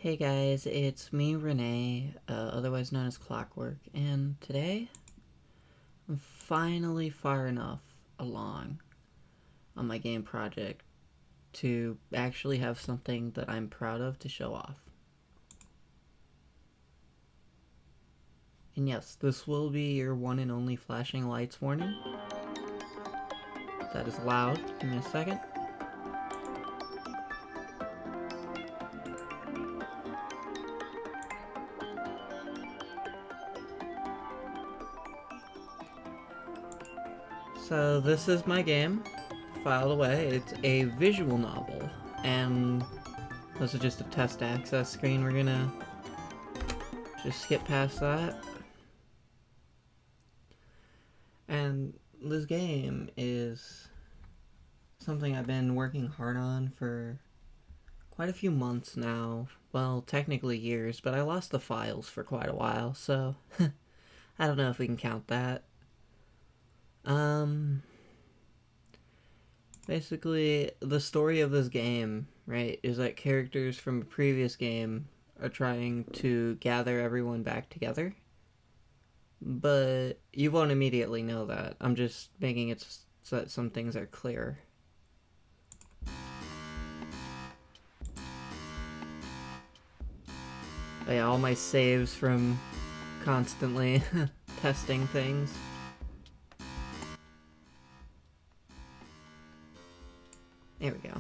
Hey guys, it's me, Renee, otherwise known as Clockwork, and today I'm finally far enough along on my game project to actually have something that I'm proud of to show off. And yes, this will be your one and only flashing lights warning. That is loud. Give me a second. So this is my game, filed away. It's a visual novel, and this is just a test access screen. We're gonna just skip past that. And this game is something I've been working hard on for quite a few months now. Well, technically years, but I lost the files for quite a while, so I don't know if we can count that. Um, Basically, the story of this game, right, is that characters from a previous game are trying to gather everyone back together. But you won't immediately know that. I'm just making it so that some things are clear. But yeah, all my saves from constantly testing things. There we go.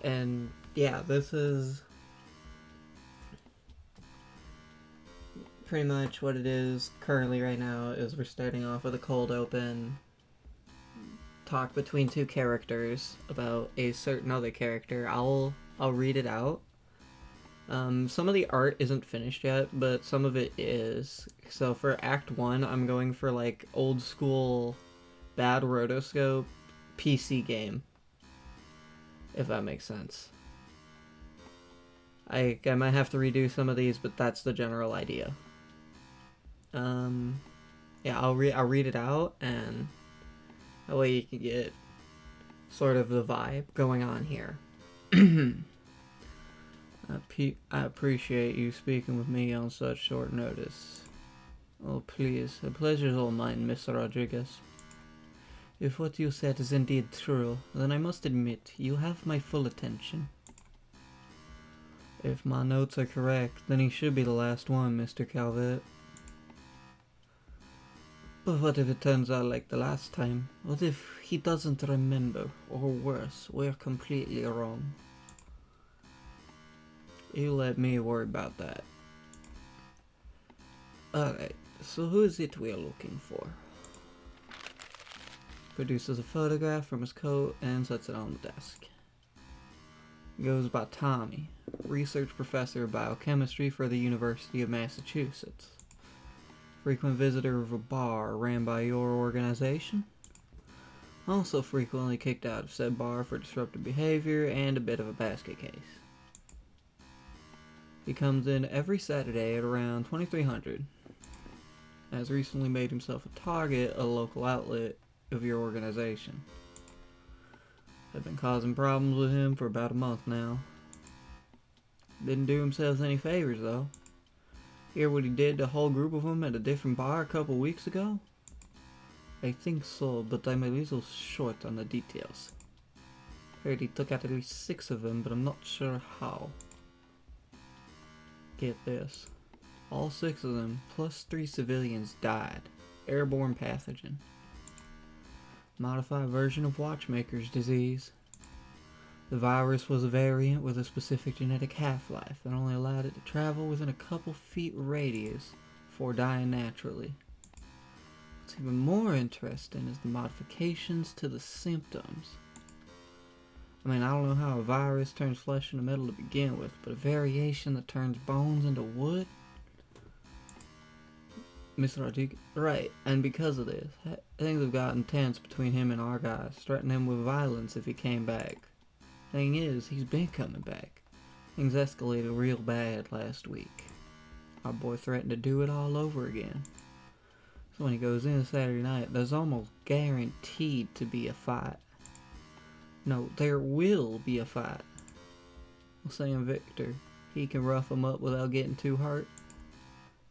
And yeah, this is pretty much what it is currently right now. Is we're starting off with a cold open talk between two characters about a certain other character. I'll read it out. Some of the art isn't finished yet, but some of it is. So for Act 1, I'm going for like old school bad rotoscope PC game, if that makes sense. I might have to redo some of these, but that's the general idea. Yeah, I'll read it out, and that way you can get sort of the vibe going on here. I appreciate you speaking with me on such short notice. Oh, please, the pleasure's all mine, Mr. Rodriguez. If what you said is indeed true, then I must admit you have my full attention. If my notes are correct, then he should be the last one, Mr. Calvert. But what if it turns out like the last time? What if he doesn't remember? Or worse, we're completely wrong? You let me worry about that. Alright, so who is it we're looking for? Produces a photograph from his coat and sets it on the desk. Goes by Tommy, research professor of biochemistry for the University of Massachusetts. Frequent visitor of a bar ran by your organization. Also frequently kicked out of said bar for disruptive behavior and a bit of a basket case. He comes in every Saturday at around 2300. Has recently made himself a target at a local outlet of your organization. Have been causing problems with him for about a month now. Didn't do himself any favors though. Hear what he did to a whole group of them at a different bar a couple weeks ago? I think so, but I'm a little short on the details. Heard he took out at least 6 of them, but I'm not sure how. Get this. All 6 of them, plus 3 civilians, died. Airborne pathogen. Modified version of Watchmaker's disease. The virus was a variant with a specific genetic half-life that only allowed it to travel within a couple feet radius before dying naturally. What's even more interesting is the modifications to the symptoms. I mean, I don't know how a virus turns flesh into metal to begin with, but a variation that turns bones into wood? Mr. Rodriguez. Right, and because of this, things have gotten tense between him and our guys, threatening him with violence if he came back. Thing is, he's been coming back. Things escalated real bad last week. Our boy threatened to do it all over again. So when he goes in Saturday night, there's almost guaranteed to be a fight. No, there will be a fight. We'll say him Victor. He can rough him up without getting too hurt.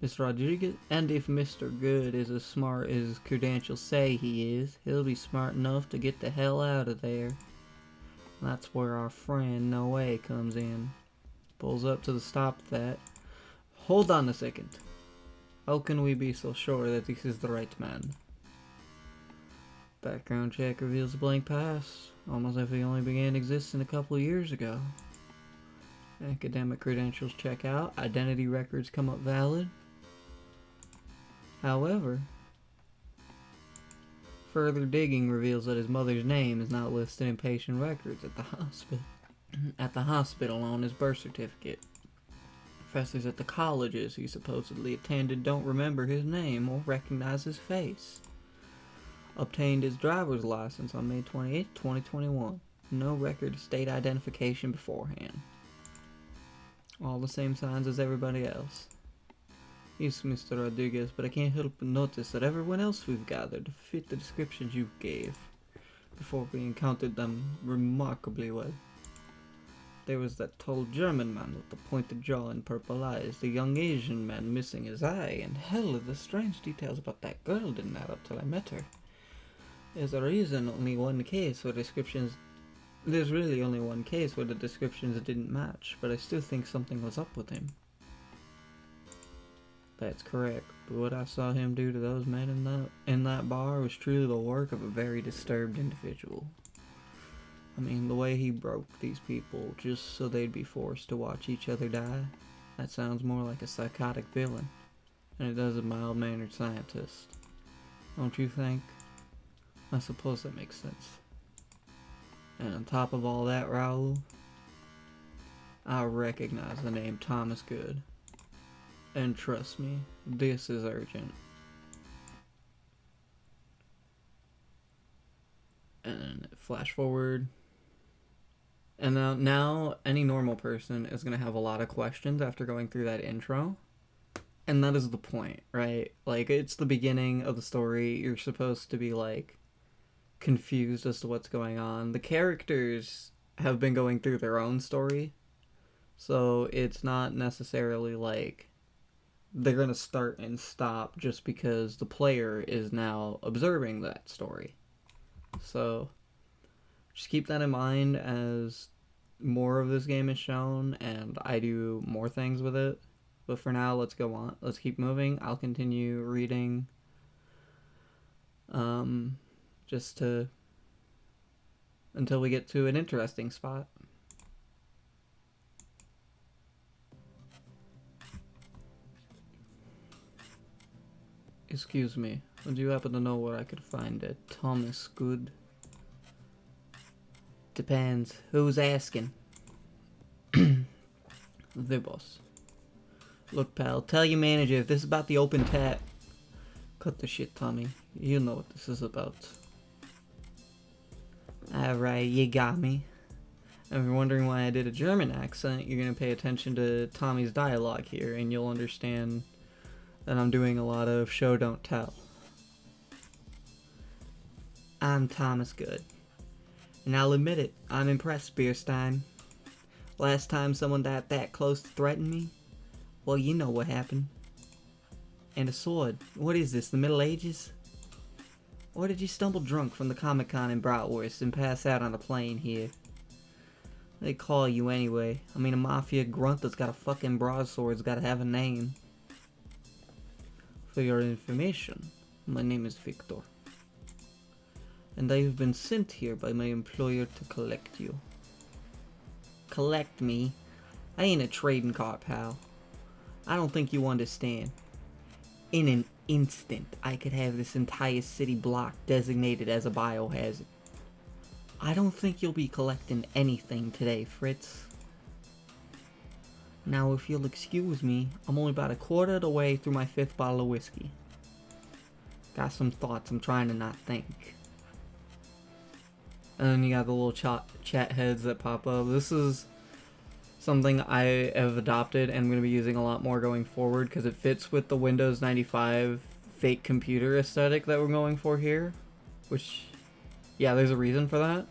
Mr. Rodriguez, and if Mr. Good is as smart as his credentials say he is, he'll be smart enough to get the hell out of there. That's where our friend Noe comes in. Pulls up to the stop that. Hold on a second. How can we be so sure that this is the right man? Background check reveals a blank pass, almost if he only began existing a couple of years ago. Academic credentials check out, identity records come up valid. However, further digging reveals that his mother's name is not listed in patient records at the hospital on his birth certificate. Professors at the colleges he supposedly attended don't remember his name or recognize his face. Obtained his driver's license on May 28, 2021. No record of state identification beforehand. All the same signs as everybody else. Yes, Mr. Rodriguez, but I can't help but notice that everyone else we've gathered fit the descriptions you gave before we encountered them remarkably well. There was that tall German man with the pointed jaw and purple eyes, the young Asian man missing his eye, and hell, the strange details about that girl didn't add up till I met her. There's really only one case where the descriptions didn't match, but I still think something was up with him. That's correct, but what I saw him do to those men in that bar was truly the work of a very disturbed individual. I mean, the way he broke these people just so they'd be forced to watch each other die, that sounds more like a psychotic villain than it does a mild-mannered scientist. Don't you think? I suppose that makes sense. And on top of all that, Raoul, I recognize the name Thomas Good. And trust me, this is urgent. And flash forward. And now any normal person is going to have a lot of questions after going through that intro. And that is the point, right? Like, it's the beginning of the story. You're supposed to be, like, confused as to what's going on. The characters have been going through their own story. So it's not necessarily like they're going to start and stop just because the player is now observing that story. So just keep that in mind as more of this game is shown and I do more things with it. But for now, let's go on. Let's keep moving. I'll continue reading just until we get to an interesting spot. Excuse me, would you happen to know where I could find a Thomas Good? Depends. Who's asking? The boss. Look, pal, tell your manager if this is about the open tap. Cut the shit, Tommy. You know what this is about. Alright, you got me. If you're wondering why I did a German accent, you're gonna pay attention to Tommy's dialogue here, and you'll understand that I'm doing a lot of show don't tell. I'm Thomas Good. And I'll admit it, I'm impressed, Bierstein. Last time someone died that close to threaten me, well, you know what happened. And a sword. What is this, the Middle Ages? Or did you stumble drunk from the Comic-Con in Bratwurst and pass out on a plane here? They call you anyway. I mean, a mafia grunt that's got a fucking broadsword's gotta have a name. For your information, my name is Victor. And I have been sent here by my employer to collect you. Collect me? I ain't a trading cart, pal. I don't think you understand. In an instant, I could have this entire city block designated as a biohazard. I don't think you'll be collecting anything today, Fritz. Now, if you'll excuse me, I'm only about a quarter of the way through my 5th bottle of whiskey. Got some thoughts I'm trying to not think. And then you got the little chat heads that pop up. This is something I have adopted and I'm going to be using a lot more going forward because it fits with the Windows 95 fake computer aesthetic that we're going for here. Which, yeah, there's a reason for that.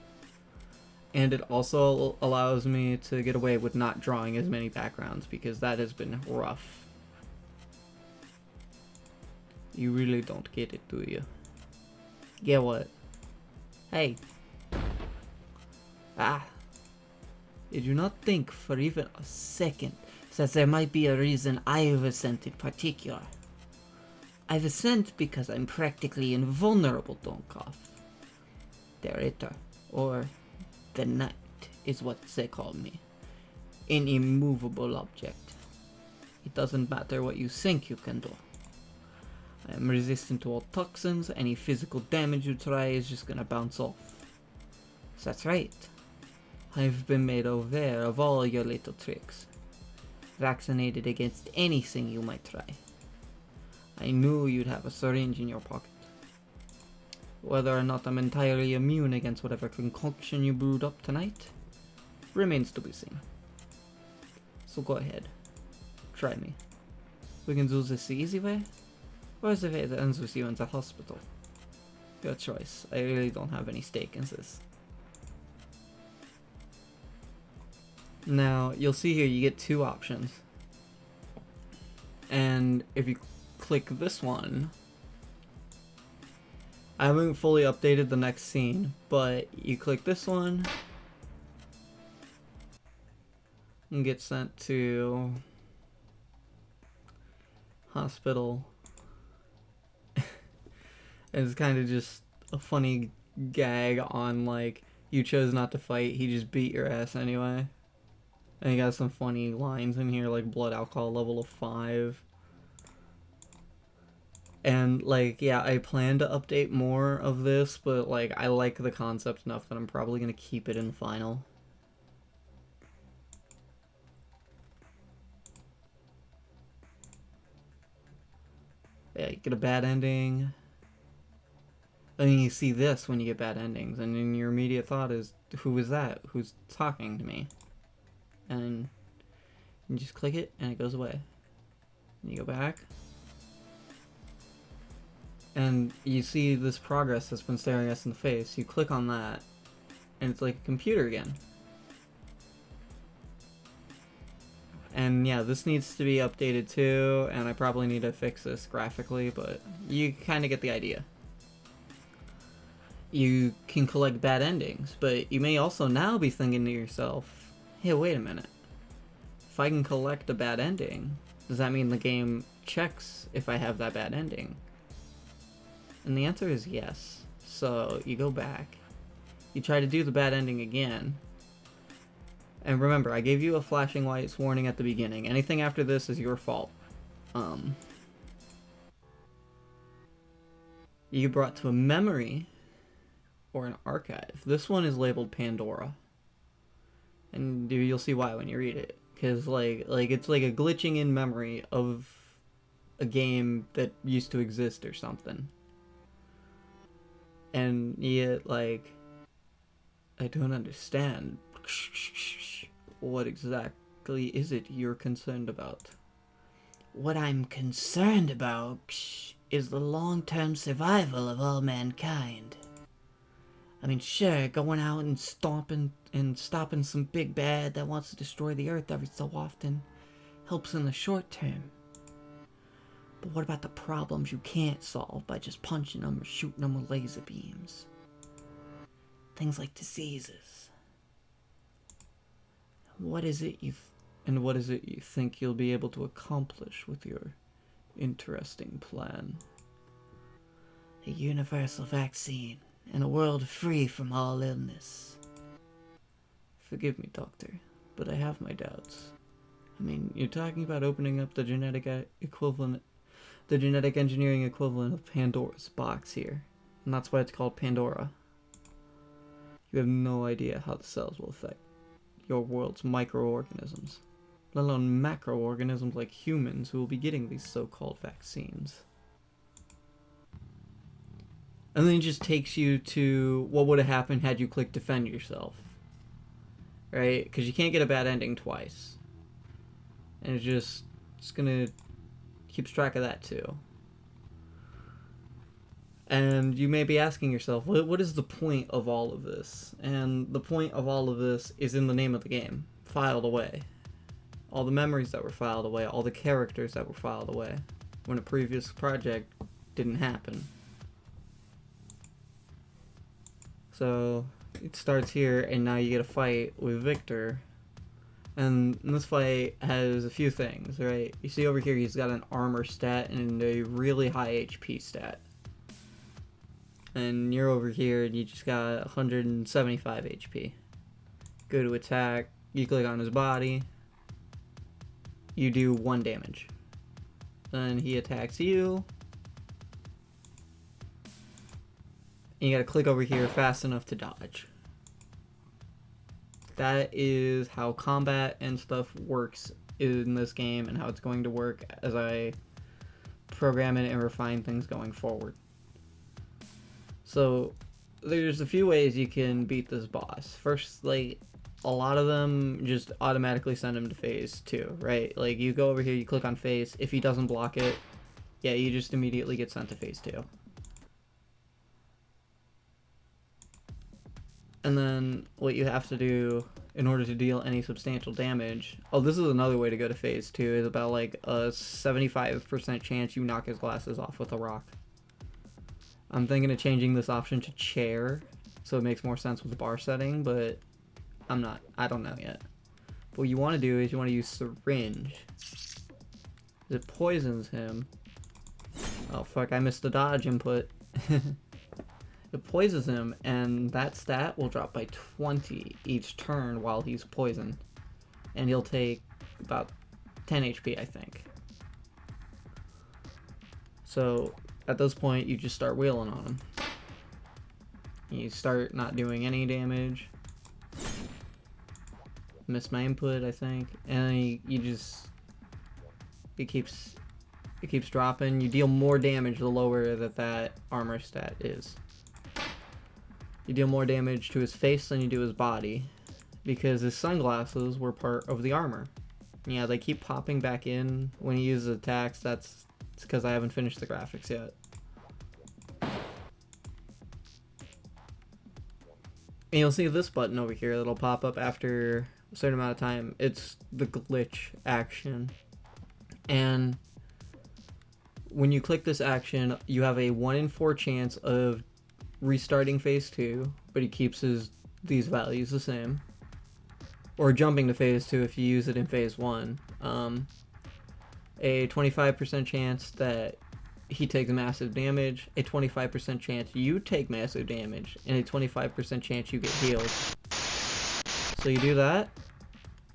And it also allows me to get away with not drawing as many backgrounds, because that has been rough. You really don't get it, do you? Get what? Hey. Ah. Did you not think for even a second that there might be a reason I was sent in particular? I was sent because I'm practically invulnerable, Donkov. The Ritter, or the Knight, is what they call me. An immovable object. It doesn't matter what you think you can do. I am resistant to all toxins. Any physical damage you try is just gonna bounce off. That's right. I've been made aware of all your little tricks. Vaccinated against anything you might try. I knew you'd have a syringe in your pocket. Whether or not I'm entirely immune against whatever concoction you brewed up tonight remains to be seen. So go ahead. Try me. We can do this the easy way, or the way that ends with you in the hospital. Your choice. I really don't have any stake in this. Now, you'll see here you get two options. And if you click this one, I haven't fully updated the next scene, but you click this one and get sent to hospital. And it's kind of just a funny gag on, like, you chose not to fight, he just beat your ass anyway. And he got some funny lines in here, like blood alcohol level of 5. And, like, yeah, I plan to update more of this, but, like, I like the concept enough that I'm probably going to keep it in the final. Yeah, you get a bad ending. I mean, you see this when you get bad endings, and then your immediate thought is, who is that? Who's talking to me? And you just click it, and it goes away. And you go back. And you see this progress that's been staring us in the face. You click on that, and it's like a computer again. And yeah, this needs to be updated too, and I probably need to fix this graphically, but you kind of get the idea. You can collect bad endings, but you may also now be thinking to yourself, hey, wait a minute. If I can collect a bad ending, does that mean the game checks if I have that bad ending? And the answer is yes. So you go back, you try to do the bad ending again, and remember, I gave you a flashing lights warning at the beginning. Anything after this is your fault. You get brought to a memory or an archive. This one is labeled Pandora, and you'll see why when you read it. Because like it's like a glitching in memory of a game that used to exist or something. And yet, like, I don't understand. What exactly is it you're concerned about? What I'm concerned about is the long-term survival of all mankind. I mean, sure, going out and stopping some big bad that wants to destroy the Earth every so often helps in the short term. But what about the problems you can't solve by just punching them or shooting them with laser beams? Things like diseases. What is it you think you'll be able to accomplish with your interesting plan? A universal vaccine and a world free from all illness. Forgive me, Doctor, but I have my doubts. I mean, you're talking about opening up the genetic engineering equivalent of Pandora's box here, and that's why it's called Pandora. You have no idea how the cells will affect your world's microorganisms, let alone macroorganisms like humans who will be getting these so-called vaccines. And then it just takes you to what would have happened had you clicked defend yourself. Right? Because you can't get a bad ending twice. And it's gonna keep track of that too. And you may be asking yourself, what is the point of all of this? And the point of all of this is in the name of the game, filed away. All the memories that were filed away, all the characters that were filed away when a previous project didn't happen. So it starts here, and now you get a fight with Victor. And this fight has a few things, right? You see over here he's got an armor stat and a really high HP stat. And you're over here and you just got 175 HP. Go to attack, you click on his body, you do 1 damage. Then he attacks you. And you gotta click over here fast enough to dodge. That is how combat and stuff works in this game, and how it's going to work as I program it and refine things going forward. So there's a few ways you can beat this boss. First, like, a lot of them just automatically send him to phase 2, right? Like, you go over here, you click on phase. If he doesn't block it, yeah, you just immediately get sent to phase 2. And then what you have to do in order to deal any substantial damage... Oh, this is another way to go to phase 2, is about like a 75% chance you knock his glasses off with a rock. I'm thinking of changing this option to chair, so it makes more sense with the bar setting, but I don't know yet. But what you want to do is you want to use syringe. It poisons him. Oh fuck, I missed the dodge input. It poisons him, and that stat will drop by 20 each turn while he's poisoned. And he'll take about 10 HP, I think. So, at this point, you just start wheeling on him. You start not doing any damage. Missed my input, I think. And you just... It keeps dropping. You deal more damage the lower that armor stat is. You deal more damage to his face than you do his body, because his sunglasses were part of the armor. Yeah, they keep popping back in when he uses attacks. That's because I haven't finished the graphics yet. And you'll see this button over here that'll pop up after a certain amount of time. It's the glitch action. And when you click this action, you have a 1 in 4 chance of restarting phase 2, but he keeps these values the same. Or jumping to phase 2 if you use it in phase 1. A 25% chance that he takes massive damage, a 25% chance you take massive damage, and a 25% chance you get healed. So you do that,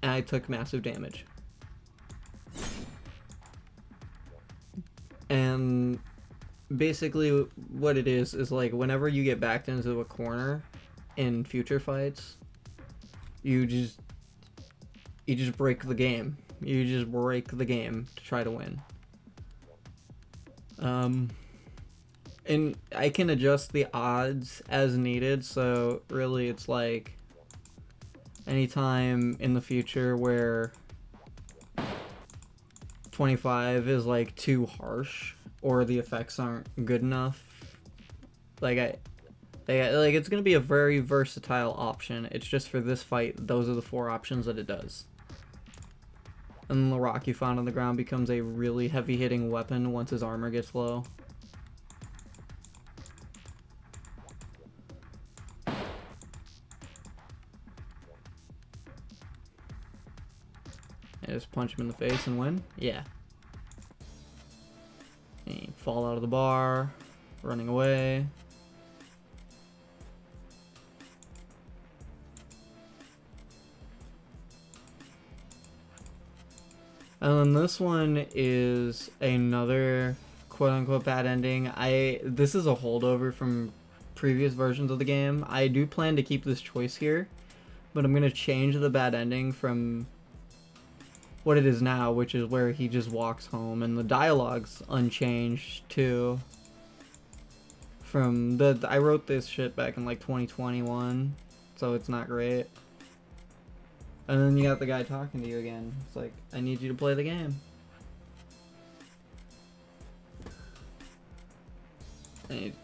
and I took massive damage. And basically what it is like whenever you get backed into a corner in future fights, you just break the game. You just break the game to try to win. And I can adjust the odds as needed, so really it's like anytime in the future where 25 is like too harsh or the effects aren't good enough, like it's gonna be a very versatile option. It's just for this fight, those are the 4 options that it does. And the rock you found on the ground becomes a really heavy hitting weapon once his armor gets low. And just punch him in the face and win? Yeah. And you fall out of the bar, running away. And then this one is another quote-unquote bad ending. This is a holdover from previous versions of the game. I do plan to keep this choice here, but I'm going to change the bad ending from what it is now, which is where he just walks home, and the dialogue's unchanged too. I wrote this shit back in like 2021, so it's not great. And then you got the guy talking to you again. It's like, I need you to play the game.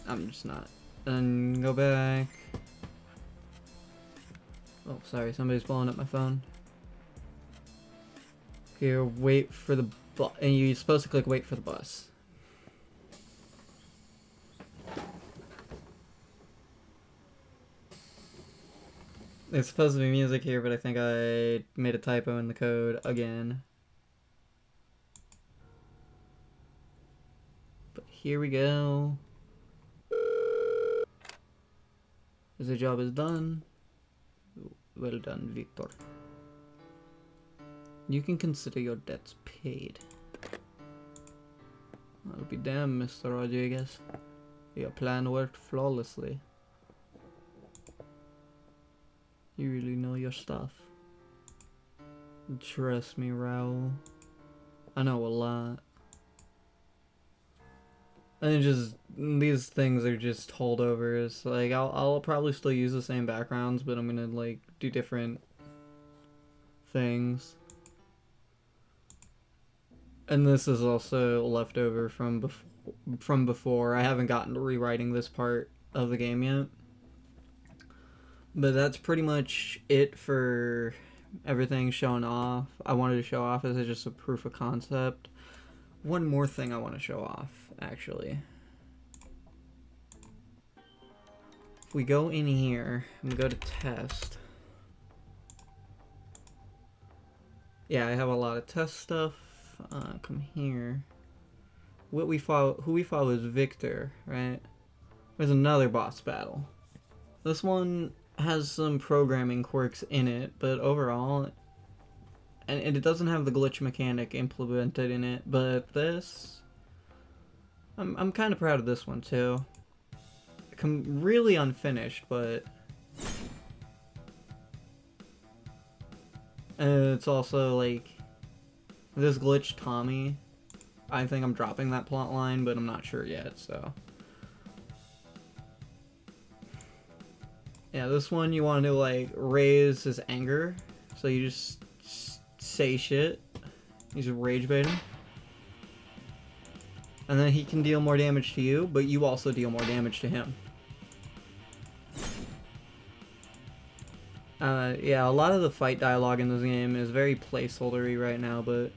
I'm just not. And go back. Oh, sorry, somebody's blowing up my phone. Here, wait for the bus. And you're supposed to click wait for the bus. There's supposed to be music here, but I think I made a typo in the code again. But here we go. The job is done. Well done, Victor. You can consider your debts paid. I'll be damned, Mr. Rodriguez. Your plan worked flawlessly. You really know your stuff. Trust me, Raul. I know a lot. And just, these things are just holdovers. Like, I'll probably still use the same backgrounds, but I'm gonna, like, do different things. And this is also leftover from before. I haven't gotten to rewriting this part of the game yet. But that's pretty much it for everything shown off. I wanted to show off as just a proof of concept. One more thing I want to show off, actually. If we go in here and go to test. Yeah, I have a lot of test stuff. Come here. Who we fought was Victor, right? There's another boss battle. This one has some programming quirks in it, but overall, and it doesn't have the glitch mechanic implemented in it, but this, I'm kind of proud of this one too. Really unfinished, but it's also like this glitch Tommy. I think I'm dropping that plot line, but I'm not sure yet, so. Yeah, this one you want to like raise his anger, so you just say shit. You just rage bait him. And then he can deal more damage to you, but you also deal more damage to him. Yeah, a lot of the fight dialogue in this game is very placeholdery right now, but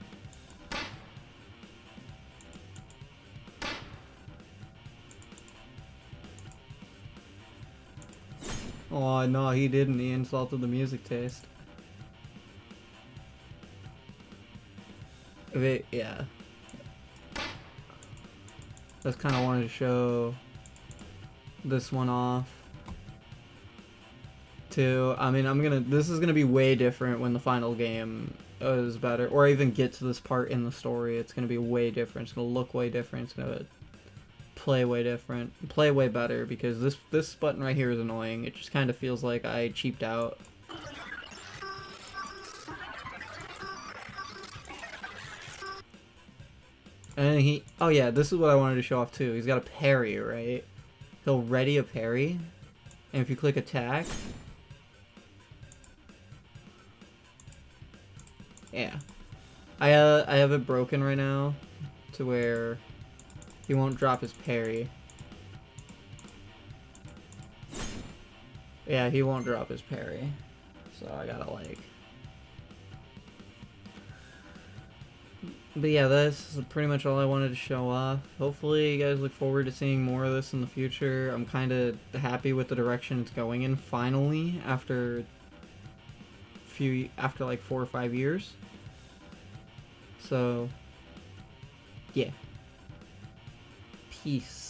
oh no, he didn't. He insulted the music taste. Yeah. Just kind of wanted to show this one off. Too. I mean, this is gonna be way different when the final game is better, or I even get to this part in the story. It's gonna be way different. It's gonna look way different. It's gonna play way different, play way better, because this button right here is annoying. It just kind of feels like I cheaped out. And oh yeah, this is what I wanted to show off too. He's got a parry, right? He'll ready a parry, and if you click attack, yeah, I have it broken right now to where he won't drop his parry. Yeah, he won't drop his parry. So I gotta like... But yeah, that's pretty much all I wanted to show off. Hopefully you guys look forward to seeing more of this in the future. I'm kind of happy with the direction it's going in finally after like 4 or 5 years. So yeah. Peace.